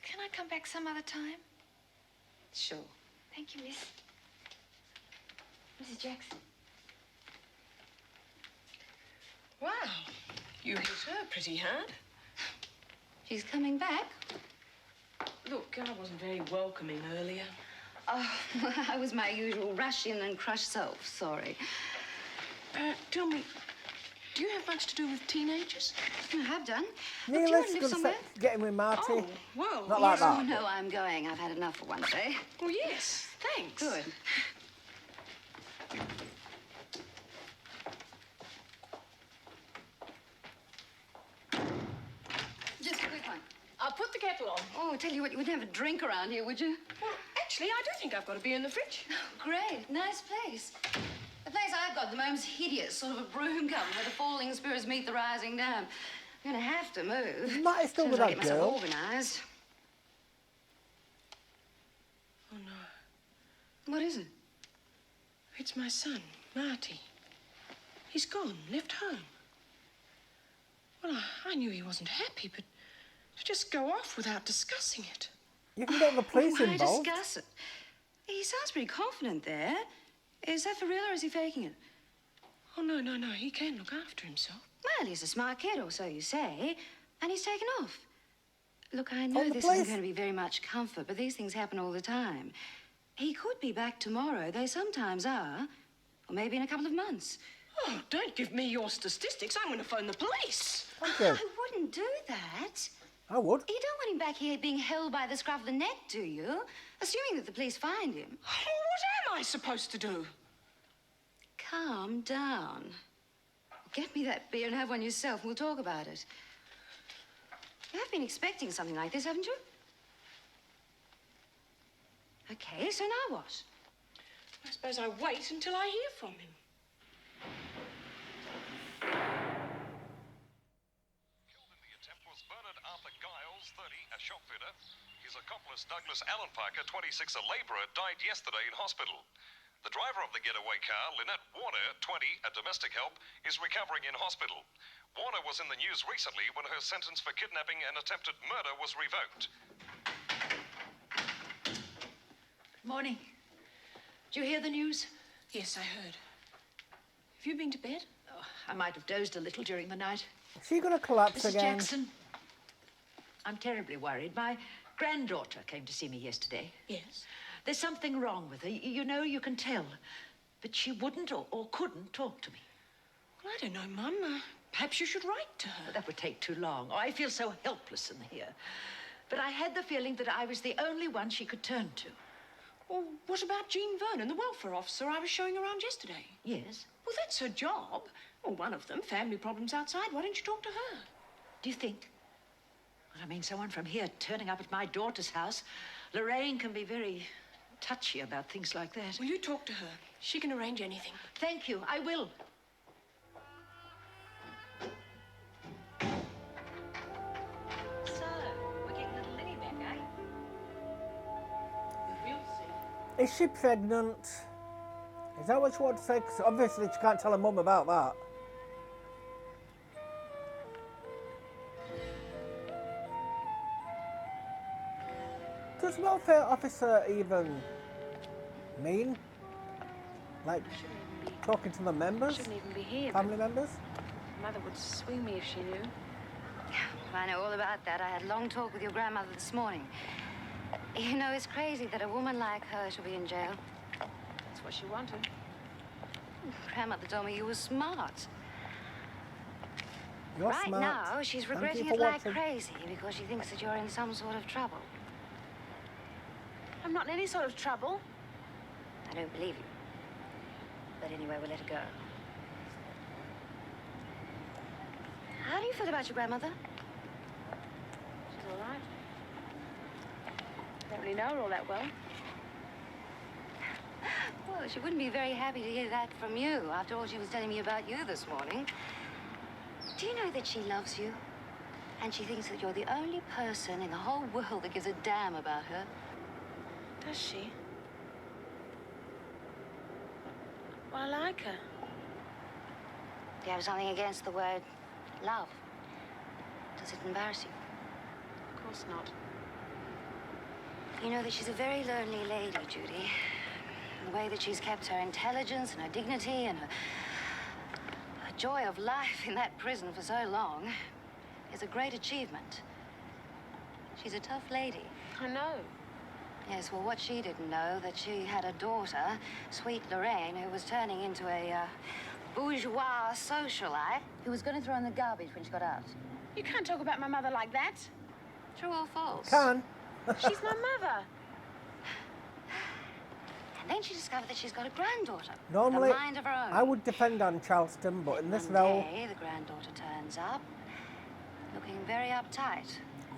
Speaker 6: Can I come back some other time?
Speaker 18: Sure.
Speaker 6: Thank you, Miss. Mrs. Jackson.
Speaker 17: Wow, you hit her pretty hard.
Speaker 18: She's coming back.
Speaker 17: Look, I wasn't very welcoming earlier.
Speaker 18: Oh, I was my usual rush in and crush self. Sorry.
Speaker 17: Tell me, do you have much to do with teenagers?
Speaker 18: I have done.
Speaker 1: Neil,
Speaker 18: Look, do you want
Speaker 1: let's
Speaker 18: to live
Speaker 1: go
Speaker 18: somewhere?
Speaker 1: get in with Marty.
Speaker 17: Oh, well,
Speaker 1: Not like
Speaker 18: Oh,
Speaker 1: that.
Speaker 18: no, I'm going. I've had enough for one day.
Speaker 17: Oh, yes, thanks.
Speaker 18: Good. Just a quick one.
Speaker 17: I'll put the kettle on.
Speaker 18: Oh, tell you what, you wouldn't have a drink around here, would you?
Speaker 17: Well, actually, I do think I've got a beer in the fridge.
Speaker 18: Great, nice place. The place I've got at the moment's hideous, sort of a broom garden where the falling spirits meet the rising dam. You're going to have to move.
Speaker 1: Might have still
Speaker 18: As
Speaker 1: with
Speaker 18: soon as I
Speaker 1: that
Speaker 18: get myself
Speaker 1: girl.
Speaker 18: organised.
Speaker 17: Oh, no.
Speaker 18: What is it?
Speaker 17: It's my son, Marty. He's gone, left home. Well, I knew he wasn't happy, but to just go off without discussing it.
Speaker 1: You can get the police
Speaker 18: Why
Speaker 1: involved.
Speaker 18: discuss it? He sounds pretty confident there. Is that for real or is he faking it?
Speaker 17: Oh, no, no, no. He can look after himself.
Speaker 18: Well, he's a smart kid, or so you say, and he's taken off. Look, I know
Speaker 1: the
Speaker 18: this
Speaker 1: place.
Speaker 18: isn't going to be very much comfort, but these things happen all the time. He could be back tomorrow. They sometimes are. Or maybe in a couple of months.
Speaker 17: Oh, don't give me your statistics. I'm going to phone the police.
Speaker 1: Thank you.
Speaker 18: I wouldn't do that.
Speaker 1: I would.
Speaker 18: You don't want him back here being held by the scruff of the neck, do you? Assuming that the police find him.
Speaker 17: Oh, what am I supposed to do?
Speaker 18: Calm down. Get me that beer and have one yourself, and we'll talk about it. You have been expecting something like this, haven't you? Okay, so now what?
Speaker 17: I suppose I wait until I hear from him.
Speaker 10: Killed in the attempt was Bernard Arthur Giles, 30, a shop fitter. His accomplice, Douglas Allen Parker, 26, a labourer, died yesterday in hospital. The driver of the getaway car, Lynette Warner, 20, a domestic help, is recovering in hospital. Warner was in the news recently when her sentence for kidnapping and attempted murder was revoked.
Speaker 4: Morning. Did you hear the news?
Speaker 17: Yes, I heard. Have you been to bed?
Speaker 4: Oh, I might have dozed a little during the night.
Speaker 1: Is she going to collapse
Speaker 4: Mrs.
Speaker 1: again?
Speaker 4: Jackson, I'm terribly worried. My granddaughter came to see me yesterday.
Speaker 17: Yes.
Speaker 4: There's something wrong with her. You know, you can tell. But she wouldn't or couldn't talk to me.
Speaker 17: Well, I don't know, Mum. Perhaps you should write to her.
Speaker 4: But that would take too long. Oh, I feel so helpless in here. But I had the feeling that I was the only one she could turn to.
Speaker 17: Well, what about Jean Vernon, the welfare officer I was showing around yesterday?
Speaker 4: Yes?
Speaker 17: Well, that's her job. Well, one of them, family problems outside. Why don't you talk to her?
Speaker 4: Do you think? Well, I mean, someone from here turning up at my daughter's house. Lorraine can be very touchy about things like that.
Speaker 17: Will you talk to her? She can arrange anything.
Speaker 4: Thank you. I will.
Speaker 18: So, we're getting little Lily back, eh?
Speaker 17: We'll see.
Speaker 1: Is she pregnant? Is that what she wants to say? 'Cause obviously she can't tell her mum about that. Does welfare officer even mean? Like talking to the members?
Speaker 19: Shouldn't even be here.
Speaker 1: Family members?
Speaker 19: Mother would swing me if she knew.
Speaker 18: I know all about that. I had a long talk with your grandmother this morning. You know, it's crazy that a woman like her should be in jail.
Speaker 19: That's what she wanted.
Speaker 18: Grandmother told me you were smart.
Speaker 1: You're
Speaker 18: right
Speaker 1: smart.
Speaker 18: now, she's
Speaker 1: Thank you
Speaker 18: regretting
Speaker 1: for
Speaker 18: it like
Speaker 1: watching.
Speaker 18: crazy because she thinks that you're in some sort of trouble.
Speaker 19: I'm not in any sort of trouble.
Speaker 18: I don't believe you. But anyway, we'll let it go. How do you feel about your grandmother?
Speaker 19: She's all right. I don't really know her all that well.
Speaker 18: Well, she wouldn't be very happy to hear that from you after all she was telling me about you this morning. Do you know that she loves you? And she thinks that you're the only person in the whole world that gives a damn about her.
Speaker 19: Does she? Well, I like her.
Speaker 18: Do you have something against the word love? Does it embarrass you?
Speaker 19: Of course not.
Speaker 18: You know that she's a very lonely lady, Judy. The way that she's kept her intelligence and her dignity and her joy of life in that prison for so long is a great achievement. She's a tough lady.
Speaker 19: I know.
Speaker 18: Yes, well, what she didn't know, that she had a daughter, sweet Lorraine, who was turning into a bourgeois socialite who was going to throw in the garbage when she got out.
Speaker 19: You can't talk about my mother like that.
Speaker 18: True or false?
Speaker 1: Can.
Speaker 19: She's my mother.
Speaker 18: And then she discovered that she's got a granddaughter.
Speaker 1: Normally,
Speaker 18: with a mind of her own.
Speaker 1: I would depend on Charleston, but in this
Speaker 18: One
Speaker 1: role,
Speaker 18: day, the granddaughter turns up, looking very uptight,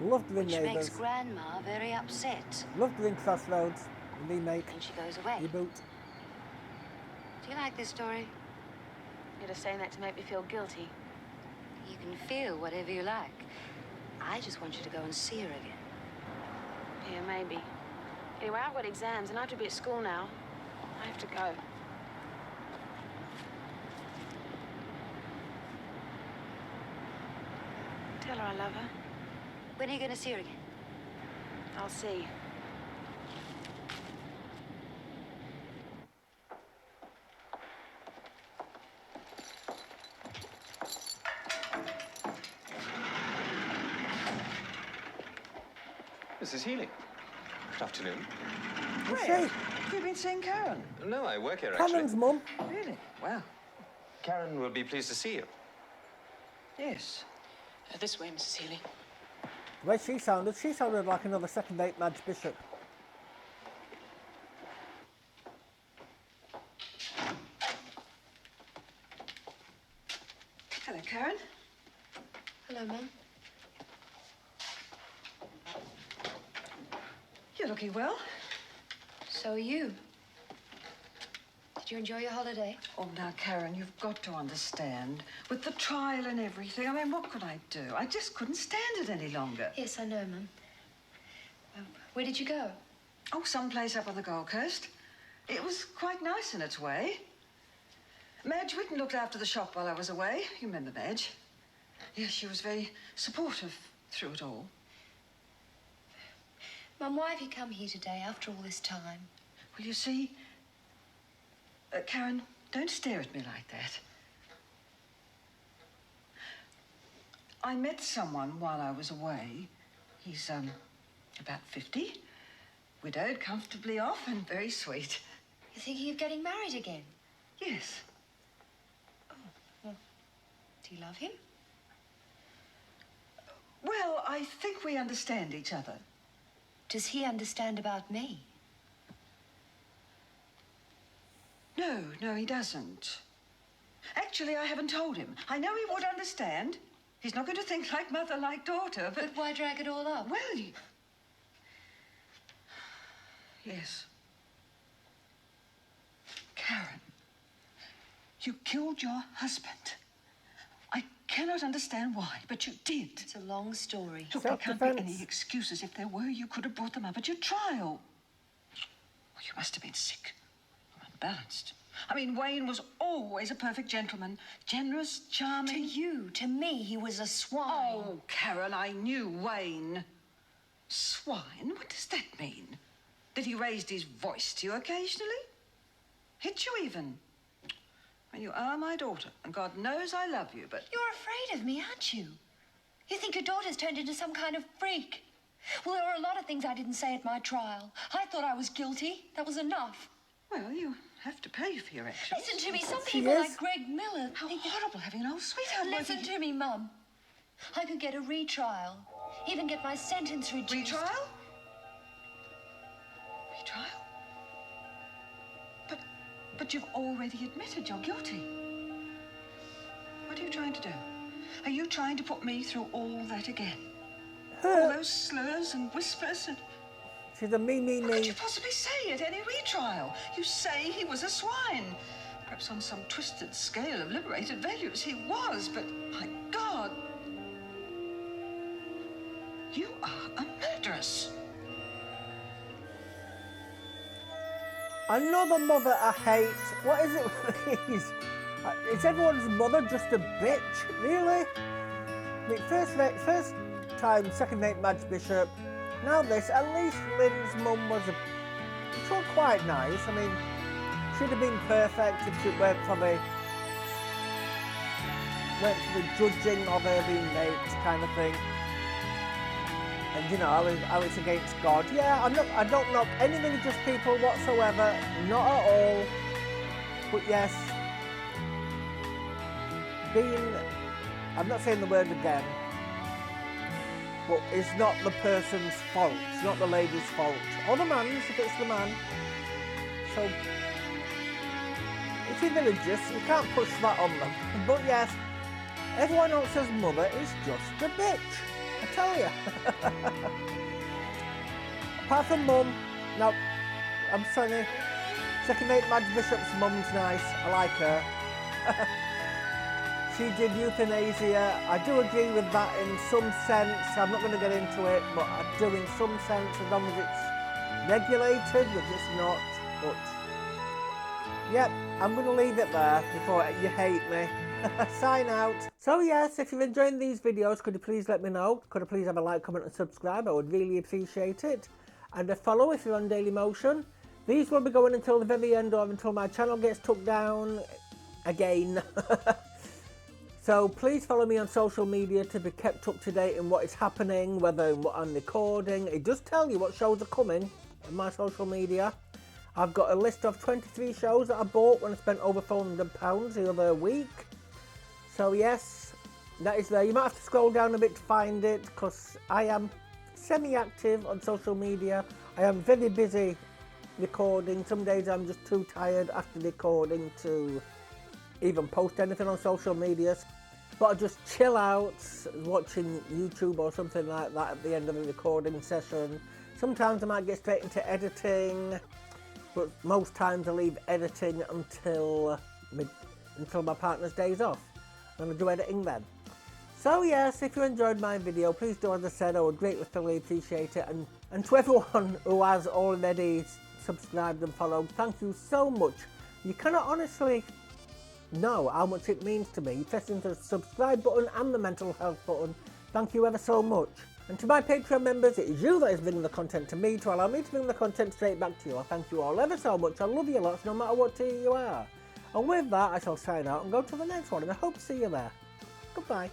Speaker 1: loved the
Speaker 18: which makes
Speaker 1: neighbours,
Speaker 18: Grandma very upset.
Speaker 1: loved the Crossroads, the remake,
Speaker 18: And she goes away.
Speaker 1: reboot.
Speaker 18: Do you like this story?
Speaker 19: You're just saying that to make me feel guilty.
Speaker 18: You can feel whatever you like. I just want you to go and see her again.
Speaker 19: Yeah, maybe. Anyway, I've got exams and I have to be at school now. I have to go. Tell her I love her.
Speaker 18: When are you going to see her again?
Speaker 19: I'll see.
Speaker 13: Mrs. Healy. Good afternoon.
Speaker 1: What's
Speaker 20: Hey,
Speaker 1: she?
Speaker 20: have you been seeing Karen?
Speaker 13: No, I work here, actually.
Speaker 1: Karen's mum.
Speaker 20: Really? Wow.
Speaker 13: Karen will be pleased to see you.
Speaker 20: Yes.
Speaker 17: This way, Mrs. Healy.
Speaker 1: The way she sounded like another second-rate Madge Bishop.
Speaker 20: Hello, Karen.
Speaker 19: Hello, Mum.
Speaker 20: You're looking well.
Speaker 19: So are you. Did you enjoy your holiday?
Speaker 20: Oh, now, Karen, you've got to understand. With the trial and everything, I mean, what could I do? I just couldn't stand it any longer.
Speaker 19: Yes, I know, Mum. Where did you go?
Speaker 20: Oh, someplace up on the Gold Coast. It was quite nice in its way. Madge Whitten looked after the shop while I was away. You remember Madge? Yes, she was very supportive through it all.
Speaker 19: Mum, why have you come here today after all this time?
Speaker 20: Well, you see... Karen, don't stare at me like that. I met someone while I was away. He's, about 50. Widowed, comfortably off, and very sweet.
Speaker 19: You're thinking of getting married again?
Speaker 20: Yes.
Speaker 19: Oh, well, do you love him?
Speaker 20: Well, I think we understand each other.
Speaker 19: Does he understand about me?
Speaker 20: No, he doesn't. Actually, I haven't told him. I know he would understand. He's not going to think like mother, like daughter, but...
Speaker 19: But why drag it all up?
Speaker 20: Well, Yes. Karen, you killed your husband. I cannot understand why, but you did.
Speaker 19: It's a long story.
Speaker 20: Look, there can't be any excuses. If there were, you could have brought them up at your trial. Well, you must have been sick. Unbalanced. I mean, Wayne was always a perfect gentleman. Generous, charming.
Speaker 19: To you, to me, he was a swine.
Speaker 20: Oh, Karen, I knew Wayne. Swine? What does that mean? That he raised his voice to you occasionally? Hit you even? Well, you are my daughter, and God knows I love you, but...
Speaker 19: You're afraid of me, aren't you? You think your daughter's turned into some kind of freak. Well, there were a lot of things I didn't say at my trial. I thought I was guilty. That was enough.
Speaker 20: Well, you have to pay for your actions.
Speaker 19: Listen to me. Some people like Greg Miller...
Speaker 20: How horrible having an old sweetheart.
Speaker 19: Listen to me, Mum. I could get a retrial. Even get my sentence reduced.
Speaker 20: Retrial? Retrial? But you've already admitted you're guilty. What are you trying to do? Are you trying to put me through all that again? All those slurs and whispers and...
Speaker 1: She's a me.
Speaker 20: What could you possibly say at any retrial? You say he was a swine. Perhaps on some twisted scale of liberated values he was, but my God, you are a murderess.
Speaker 1: Another mother I hate. What is it with these? Is everyone's mother just a bitch? Really? I mean, first time, second-rate Madge Bishop. Now this. At least Lynn's mum was quite nice. I mean, she'd have been perfect if it weren't for the judging of her being raped kind of thing. And you know, how it's against God. Yeah, I don't knock any religious people whatsoever, not at all. But yes, I'm not saying the word again, but it's not the person's fault. It's not the lady's fault. Or the man's, if it's the man. So, if you're religious, you can't push that on them. But yes, everyone else's mother is just a bitch. I tell you. Apart from Mum, no, I'm sorry. Second-rate Madge Bishop's mum's nice. I like her. she did euthanasia. I do agree with that in some sense. I'm not going to get into it, but I do in some sense, as long as it's regulated, which it's not. But yep, I'm going to leave it there before you hate me. Sign out. So yes, if you're enjoying these videos, could you please let me know? Could you please have a like, comment and subscribe? I would really appreciate it. And a follow if you're on Daily Motion. These will be going until the very end or until my channel gets took down again. So please follow me on social media to be kept up to date in what is happening, whether what I'm recording. It does tell you what shows are coming on my social media. I've got a list of 23 shows that I bought when I spent over £400 the other week. So yes, that is there. You might have to scroll down a bit to find it because I am semi-active on social media. I am very busy recording. Some days I'm just too tired after recording to even post anything on social media. But I just chill out watching YouTube or something like that at the end of the recording session. Sometimes I might get straight into editing, but most times I leave editing until my partner's days off. And I do editing then. So yes, if you enjoyed my video, please do as I said, I would greatly appreciate it. And to everyone who has already subscribed and followed, thank you so much. You cannot honestly know how much it means to me. Pressing the subscribe button and the mental health button. Thank you ever so much. And to my Patreon members, it is you that is bringing the content to me to allow me to bring the content straight back to you. I thank you all ever so much. I love you lots no matter what tier you are. And with that, I shall sign out and go to the next one, and I hope to see you there. Goodbye.